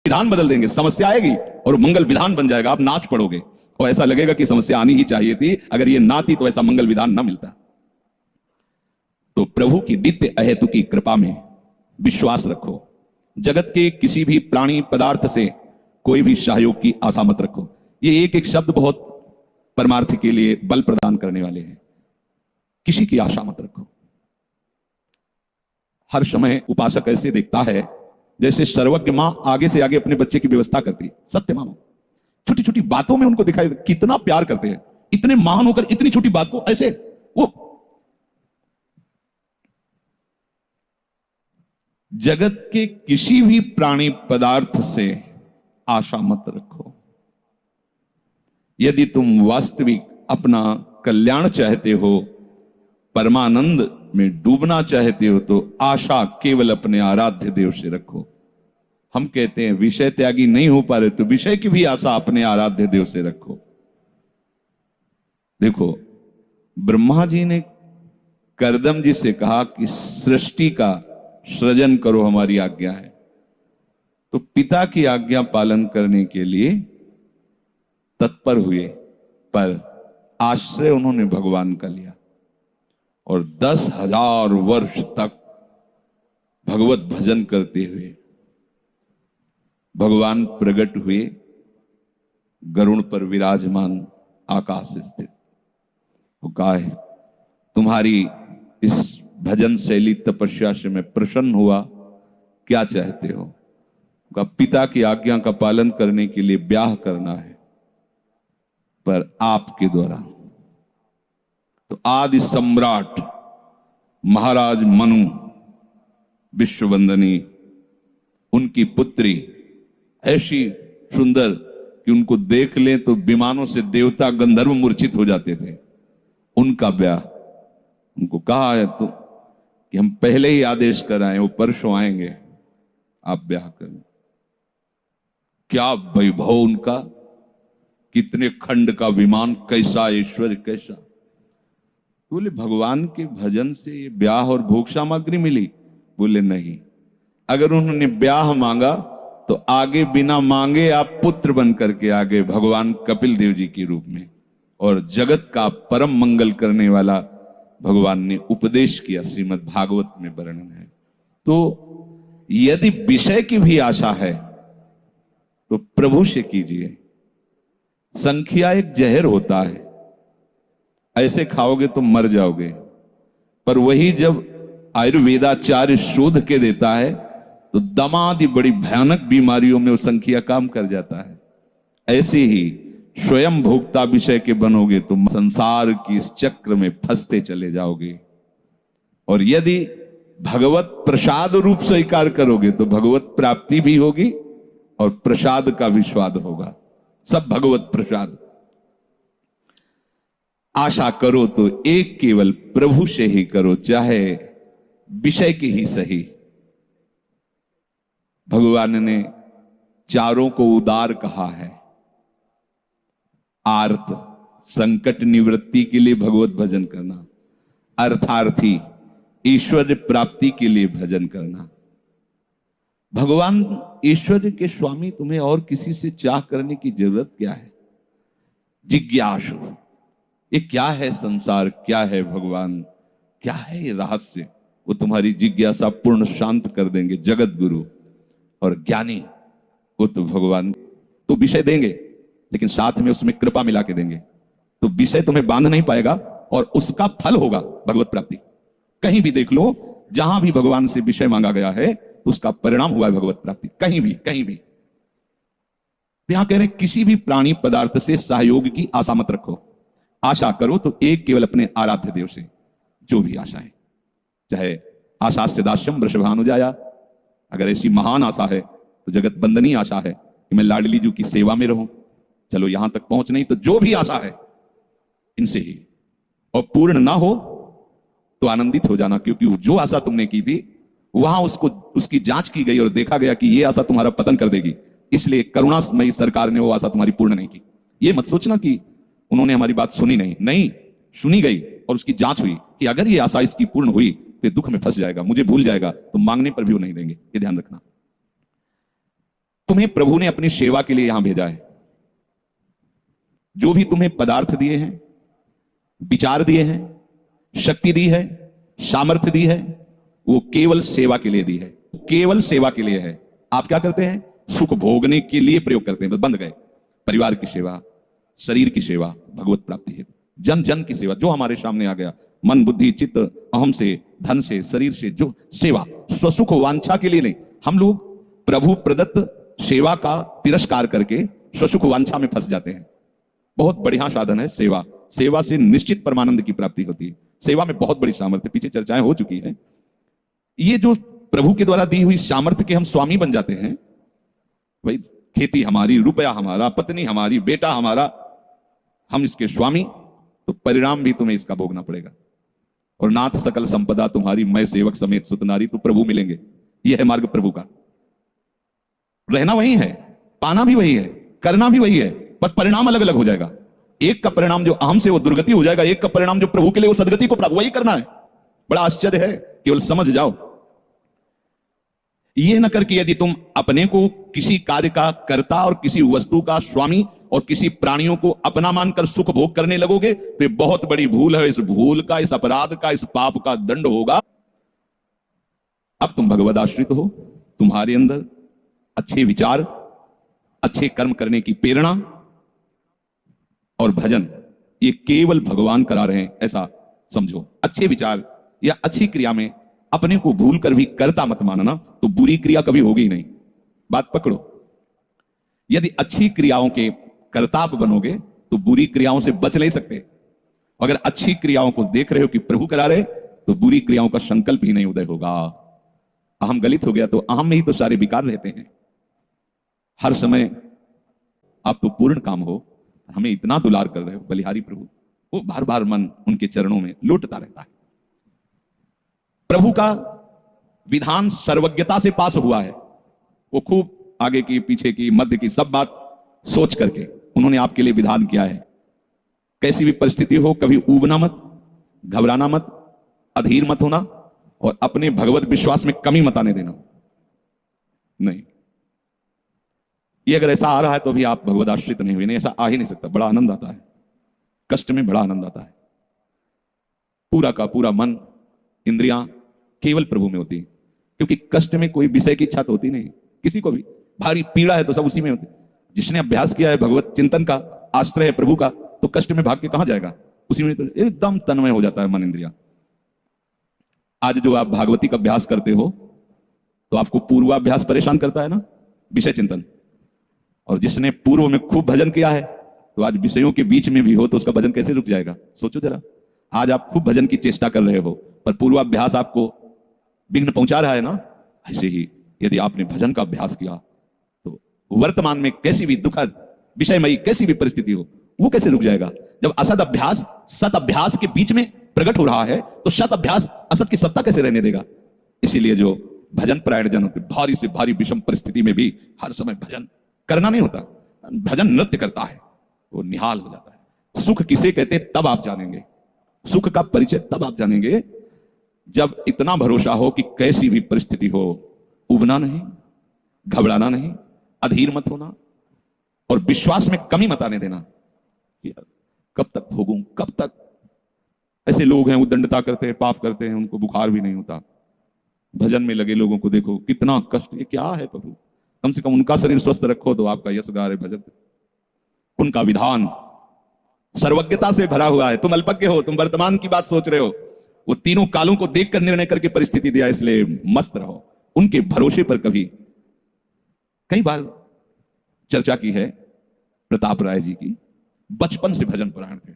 विधान बदल देंगे, समस्या आएगी और मंगल विधान बन जाएगा, आप नाच पड़ोगे और ऐसा लगेगा कि समस्या आनी ही चाहिए थी, अगर ये ना थी तो ऐसा मंगल विधान ना मिलता। तो प्रभु की नित्य अहेतु की कृपा में विश्वास रखो। जगत के किसी भी प्राणी पदार्थ से कोई भी सहयोग की आशा मत रखो। ये एक एक शब्द बहुत परमार्थ के लिए बल प्रदान करने वाले हैं। किसी की आशा मत रखो। हर समय उपासक ऐसे देखता है जैसे सर्वज्ञ मां आगे से आगे अपने बच्चे की व्यवस्था करती है। सत्य मानो, छोटी छोटी बातों में उनको दिखाई कितना प्यार करते हैं, इतने महान होकर इतनी छोटी बात को ऐसे वो। जगत के किसी भी प्राणी पदार्थ से आशा मत रखो। यदि तुम वास्तविक अपना कल्याण चाहते हो, परमानंद में डूबना चाहते हो, तो आशा केवल अपने आराध्य देव से रखो। हम कहते हैं विषय त्यागी नहीं हो पा रहे तो विषय की भी आशा अपने आराध्य देव से रखो। देखो, ब्रह्मा जी ने करदम जी से कहा कि सृष्टि का सृजन करो, हमारी आज्ञा है। तो पिता की आज्ञा पालन करने के लिए तत्पर हुए, पर आश्रय उन्होंने भगवान का लिया और 10,000 वर्ष तक भगवत भजन करते हुए भगवान प्रकट हुए, गरुड़ पर विराजमान, आकाश स्थित। वो कहा है तुम्हारी इस भजन शैली तपस्या से मैं प्रसन्न हुआ, क्या चाहते हो? कहा पिता की आज्ञा का पालन करने के लिए ब्याह करना है, पर आपके द्वारा। तो आदि सम्राट महाराज मनु विश्ववंदनी, उनकी पुत्री ऐसी सुंदर कि उनको देख लें तो विमानों से देवता गंधर्व मूर्छित हो जाते थे। उनका ब्याह, उनको कहा है तो कि हम पहले ही आदेश कराएं, वो परसों आएंगे, आप ब्याह करें। क्या वैभव उनका, कितने खंड का विमान, कैसा ऐश्वर्य, कैसा। बोले भगवान के भजन से ये ब्याह और भोग सामग्री मिली? बोले नहीं, अगर उन्होंने ब्याह मांगा तो आगे बिना मांगे आप पुत्र बन करके आ गए भगवान कपिल देव जी के रूप में, और जगत का परम मंगल करने वाला भगवान ने उपदेश किया, श्रीमद् भागवत में वर्णन है। तो यदि विषय की भी आशा है तो प्रभु से कीजिए। संख्या एक जहर होता है, ऐसे खाओगे तो मर जाओगे, पर वही जब आयुर्वेदाचार्य शोध के देता है तो दमा आदि बड़ी भयानक बीमारियों में वो संख्या काम कर जाता है। ऐसे ही स्वयं भोक्ता विषय के बनोगे तो संसार की इस चक्र में फंसते चले जाओगे। और यदि भगवत प्रसाद रूप स्वीकार करोगे तो भगवत प्राप्ति भी होगी और प्रसाद का भी स्वाद होगा, सब भगवत प्रसाद। आशा करो तो एक केवल प्रभु से ही करो, चाहे विषय की ही सही। भगवान ने चारों को उदार कहा है। आर्त संकट निवृत्ति के लिए भगवत भजन करना, अर्थार्थी ईश्वर प्राप्ति के लिए भजन करना। भगवान ईश्वर के स्वामी, तुम्हें और किसी से चाह करने की जरूरत क्या है? जिज्ञासु, ये क्या है संसार, क्या है भगवान, क्या है ये रहस्य, वो तुम्हारी जिज्ञासा पूर्ण शांत कर देंगे जगत गुरु। और ज्ञानी वो तो भगवान तो विषय देंगे, लेकिन साथ में उसमें कृपा मिला के देंगे, तो विषय तुम्हें बांध नहीं पाएगा और उसका फल होगा भगवत प्राप्ति। कहीं भी देख लो, जहां भी भगवान से विषय मांगा गया है तो उसका परिणाम हुआ है भगवत प्राप्ति, कहीं भी कहीं भी। यहां कह रहे हैं किसी भी प्राणी पदार्थ से सहयोग की आशा मत रखो। आशा करो तो एक केवल अपने आराध्य देव से, जो भी आशा है, चाहे आशा से दास्यम वृषभानुजाया, अगर ऐसी महान आशा है तो जगत बंदनी आशा है कि मैं लाडली जी की सेवा में रहूं, चलो यहां तक पहुंच नहीं तो जो भी आशा है इनसे ही, और पूर्ण ना हो तो आनंदित हो जाना, क्योंकि जो आशा तुमने की थी वहां उसकी जांच की गई और देखा गया कि यह आशा तुम्हारा पतन कर देगी, इसलिए करुणामयी सरकार ने वो आशा तुम्हारी पूर्ण नहीं की। ये मत सोचना कि उन्होंने हमारी बात सुनी नहीं, सुनी गई और उसकी जांच हुई कि अगर ये आशा इसकी पूर्ण हुई तो दुख में फंस जाएगा, मुझे भूल जाएगा, तो मांगने पर भी वो नहीं देंगे, ये ध्यान रखना। तुम्हें प्रभु ने अपनी सेवा के लिए यहां भेजा है। जो भी तुम्हें पदार्थ दिए हैं, विचार दिए हैं, शक्ति दी है, सामर्थ्य दी है, वो केवल सेवा के लिए दी है, केवल सेवा के लिए है। आप क्या करते हैं? सुख भोगने के लिए प्रयोग करते हैं, बस बंद गए। परिवार की सेवा, शरीर की सेवा, भगवत प्राप्ति है, जन जन की सेवा, जो हमारे सामने आ गया, मन बुद्धि चित्त अहम से, धन से, शरीर से, जो सेवा, स्वसुख वांछा के लिए नहीं। हम लोग प्रभु प्रदत्त सेवा का तिरस्कार करके स्वसुख वांछा में फंस जाते हैं। बहुत बढ़िया साधन है सेवा। सेवा से निश्चित परमानंद की प्राप्ति होती है। सेवा में बहुत बड़ी सामर्थ्य, पीछे चर्चाएं हो चुकी है। ये जो प्रभु के द्वारा दी हुई सामर्थ्य के हम स्वामी बन जाते हैं। भाई खेती हमारी, रुपया हमारा, पत्नी हमारी, बेटा हमारा, हम इसके स्वामी, तो परिणाम भी तुम्हें इसका भोगना पड़ेगा। और नाथ सकल संपदा तुम्हारी, मैं सेवक समेत सुतनारी, तो प्रभु मिलेंगे। यह है मार्ग प्रभु का। रहना वही है, पाना भी वही है, करना भी वही है, पर परिणाम अलग अलग हो जाएगा। एक का परिणाम जो अहम से वो दुर्गति हो जाएगा, एक का परिणाम जो प्रभु के लिए वो सदगति को प्राप्त, वही करना है। बड़ा आश्चर्य है, केवल समझ जाओ। यह न करके यदि तुम अपने को किसी कार्य का कर्ता और किसी वस्तु का स्वामी और किसी प्राणियों को अपना मानकर सुख भोग करने लगोगे तो ये बहुत बड़ी भूल है। इस भूल का, इस अपराध का, इस पाप का दंड होगा। अब तुम भगवद आश्रित हो, तुम्हारे अंदर अच्छे विचार, अच्छे कर्म करने की प्रेरणा और भजन, ये केवल भगवान करा रहे हैं, ऐसा समझो। अच्छे विचार या अच्छी क्रिया में अपने को भूल कर भी कर्ता मत मानना, तो बुरी क्रिया कभी होगी ही नहीं। बात पकड़ो। यदि अच्छी क्रियाओं के कर्ता बनोगे तो बुरी क्रियाओं से बच नहीं सकते। अगर अच्छी क्रियाओं को देख रहे हो कि प्रभु करा रहे, तो बुरी क्रियाओं का संकल्प ही नहीं उदय होगा। अहम गलित हो गया तो अहम में ही तो सारे विकार रहते हैं। हर समय आप तो पूर्ण काम हो, हमें इतना दुलार कर रहे हो बलिहारी प्रभु, वो बार बार मन उनके चरणों में लौटता रहता है। प्रभु का विधान सर्वज्ञता से पास हुआ है। वो खूब आगे की, पीछे की, मध्य की सब बात सोच करके उन्होंने आपके लिए विधान किया है। कैसी भी परिस्थिति हो, कभी ऊबना मत, घबराना मत, अधीर मत होना, और अपने भगवत विश्वास में कमी मत आने देना। नहीं, ये अगर ऐसा आ रहा है तो भी आप भगवत आश्रित नहीं हुए। नहीं, ऐसा आ ही नहीं सकता। बड़ा आनंद आता है, कष्ट में बड़ा आनंद आता है। पूरा का पूरा मन, इंद्रियां केवल प्रभु में होती है, क्योंकि कष्ट में कोई विषय की इच्छा तो होती नहीं किसी को भी। भारी पीड़ा है तो सब उसी में होती। जिसने अभ्यास किया है भगवत चिंतन का, आश्रय है प्रभु का, तो कष्ट में भाग के कहां जाएगा? उसी में तो एकदम तन्मय हो जाता है मन इंद्रिया। आज जो आप भागवती का अभ्यास करते हो तो आपको पूर्वाभ्यास परेशान करता है ना, विषय चिंतन। और जिसने पूर्व में खूब भजन किया है तो आज विषयों के बीच में भी हो तो उसका भजन कैसे रुक जाएगा? सोचो जरा। आज आप खूब भजन की चेष्टा कर रहे हो पर पूर्वाभ्यास आपको विघ्न पहुंचा रहा है ना। ऐसे ही यदि आपने भजन का अभ्यास किया तो वर्तमान में कैसी भी दुखद विषयमयी कैसी भी परिस्थिति हो, वो कैसे रुक जाएगा? जब असद अभ्यास सत अभ्यास के बीच में प्रकट हो रहा है तो सत अभ्यास असत की सत्ता कैसे रहने देगा? इसीलिए जो भजन परायण जन होते, भारी से भारी विषम परिस्थिति में भी हर समय भजन करना नहीं होता, भजन नृत्य करता है, वो निहाल हो जाता है। सुख किसे कहते तब आप जानेंगे, सुख का परिचय तब आप जानेंगे जब इतना भरोसा हो कि कैसी भी परिस्थिति हो उबना नहीं, घबराना नहीं, अधीर मत होना और विश्वास में कमी मत आने देना। कब तक भोगूं, कब तक? ऐसे लोग हैं उद्दंडता करते हैं, पाप करते हैं, उनको बुखार भी नहीं होता। भजन में लगे लोगों को देखो कितना कष्ट। ये क्या है प्रभु? कम से कम उनका शरीर स्वस्थ रखो तो आपका यश गा रहे भजन। उनका विधान सर्वज्ञता से भरा हुआ है। तुम अल्पज्ञ हो, तुम वर्तमान की बात सोच रहे हो। वो तीनों कालों को देखकर निर्णय करके परिस्थिति दिया, इसलिए मस्त रहो उनके भरोसे पर। कभी कई बार चर्चा की है प्रताप राय जी की, बचपन से भजन परायण थे।